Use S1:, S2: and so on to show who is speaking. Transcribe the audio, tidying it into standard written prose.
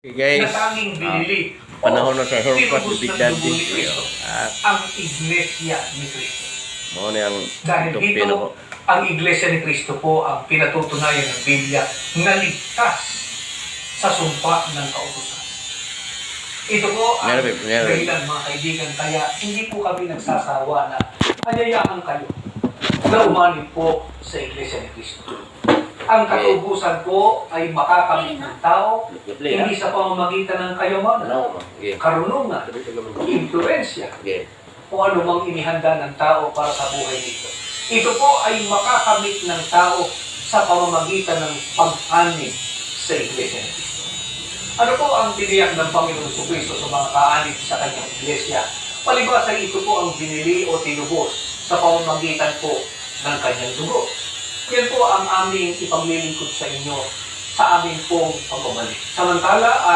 S1: Okay,
S2: na tanging binili
S1: panahon na sa
S2: tinubos
S1: Horpas
S2: ng
S1: Big
S2: dugo
S1: Daddy.
S2: ni Cristo
S1: At
S2: ang Iglesia ni Cristo.
S1: mo na yung
S2: Dahil
S1: tupin ako.
S2: dito, ang Iglesia ni Cristo po ang pinatutunayan ng Biblia na ligtas sa sumpa ng kautusan. Ito po ang dahilan, mga kaibigan, kaya hindi po kami nagsasawa na ayayahan kayo na umanib po sa Iglesia ni Cristo. Ang katubusan po ay makakamit ng tao, hindi sa pamamagitan ng kayamanan, karunungan, impluensya, o anumang inihanda ng tao para sa buhay nito. Ito po ay makakamit ng tao sa pamamagitan ng pag-anib sa Iglesia ni Cristo. Ano po ang tiniyak ng Panginoon Jesucristo sa mga kaanib sa kanyang Iglesia? Palibasa ito po ang binili o tinubos sa pamamagitan po ng kanyang dugo. Yan po ang aming ipaglilingkod sa inyo sa aming pong pagbabalik. Samantala,